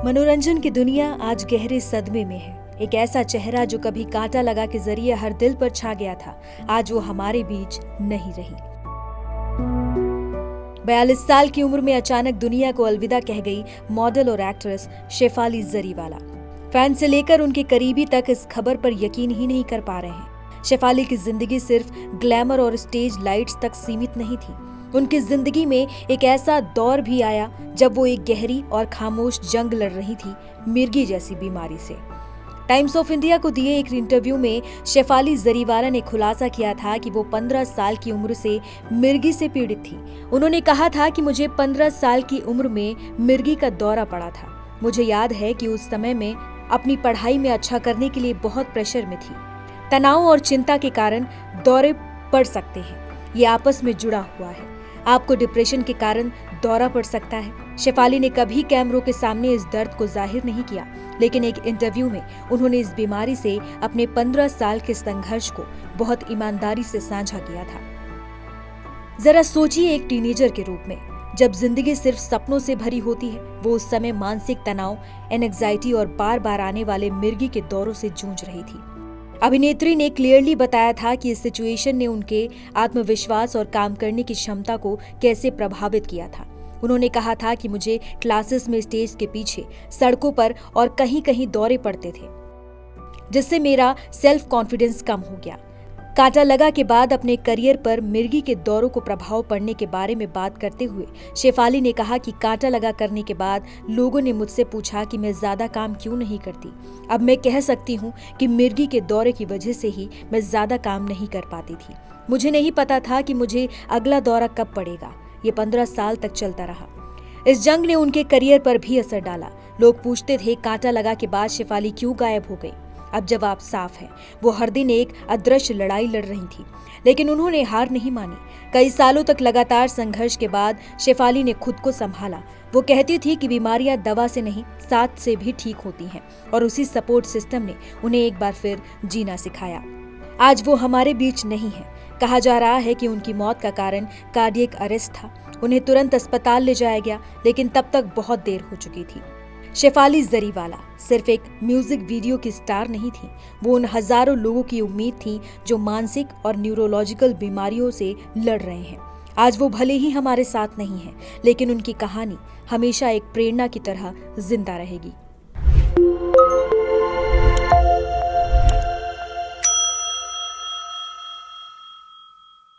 मनोरंजन की दुनिया आज गहरे सदमे में है। एक ऐसा चेहरा जो कभी कांटा लगा के जरिए हर दिल पर छा गया था, आज वो हमारे बीच नहीं रही। 42 साल की उम्र में अचानक दुनिया को अलविदा कह गई मॉडल और एक्ट्रेस शेफाली जरीवाला। फैन से लेकर उनके करीबी तक इस खबर पर यकीन ही नहीं कर पा रहे हैं। शेफाली की जिंदगी सिर्फ ग्लैमर और स्टेज लाइट्स तक सीमित नहीं थी। उनकी जिंदगी में एक ऐसा दौर भी आया जब वो एक गहरी और खामोश जंग लड़ रही थी, मिर्गी जैसी बीमारी से। टाइम्स ऑफ इंडिया को दिए एक इंटरव्यू में शेफाली जरीवाला ने खुलासा किया था कि वो 15 साल की उम्र से मिर्गी से पीड़ित थी। उन्होंने कहा था कि मुझे 15 साल की उम्र में मिर्गी का दौरा पड़ा था। मुझे याद है कि उस समय में अपनी पढ़ाई में अच्छा करने के लिए बहुत प्रेशर में थी। तनाव और चिंता के कारण दौरे पड़ सकते हैं, ये आपस में जुड़ा हुआ है। आपको डिप्रेशन के कारण दौरा पड़ सकता है। शेफाली ने कभी कैमरों के सामने इस दर्द को जाहिर नहीं किया, लेकिन एक इंटरव्यू में उन्होंने इस बीमारी से अपने 15 साल के संघर्ष को बहुत ईमानदारी से साझा किया था। जरा सोचिए, एक टीनेजर के रूप में जब जिंदगी सिर्फ सपनों से भरी होती है, वो उस समय मानसिक तनाव, एंग्जाइटी और बार बार आने वाले मिर्गी के दौरों से जूझ रही थी। अभिनेत्री ने क्लियरली बताया था कि इस सिचुएशन ने उनके आत्मविश्वास और काम करने की क्षमता को कैसे प्रभावित किया था। उन्होंने कहा था कि मुझे क्लासेस में स्टेज के पीछे, सड़कों पर और कहीं कहीं दौरे पड़ते थे, जिससे मेरा सेल्फ कॉन्फिडेंस कम हो गया। कांटा लगा के बाद अपने करियर पर मिर्गी के दौरों को प्रभाव पड़ने के बारे में बात करते हुए शेफाली ने कहा कि कांटा लगा करने के बाद लोगों ने मुझसे पूछा कि मैं ज्यादा काम क्यों नहीं करती। अब मैं कह सकती हूँ कि मिर्गी के दौरे की वजह से ही मैं ज्यादा काम नहीं कर पाती थी। मुझे नहीं पता था कि मुझे अगला दौरा कब पड़ेगा। ये 15 साल तक चलता रहा। इस जंग ने उनके करियर पर भी असर डाला। लोग पूछते थे कांटा लगा के बाद शेफाली क्यों गायब हो गई। अब जवाब साफ है, वो हर दिन एक अदृश्य लड़ाई लड़ रही थी, लेकिन उन्होंने हार नहीं मानी। कई सालों तक लगातार संघर्ष के बाद शेफाली ने खुद को संभाला। वो कहती थी कि बीमारियां दवा से नहीं, साथ से भी ठीक होती हैं, और उसी सपोर्ट सिस्टम ने उन्हें एक बार फिर जीना सिखाया। आज वो हमारे बीच नहीं है। कहा जा रहा है कि उनकी मौत का कारण कार्डियक अरेस्ट था। उन्हें तुरंत अस्पताल ले जाया गया, लेकिन तब तक बहुत देर हो चुकी थी। शेफाली जरीवाला सिर्फ एक म्यूजिक वीडियो की स्टार नहीं थी, वो उन हजारों लोगों की उम्मीद थी जो मानसिक और न्यूरोलॉजिकल बीमारियों से लड़ रहे हैं। आज वो भले ही हमारे साथ नहीं है, लेकिन उनकी कहानी हमेशा एक प्रेरणा की तरह जिंदा रहेगी।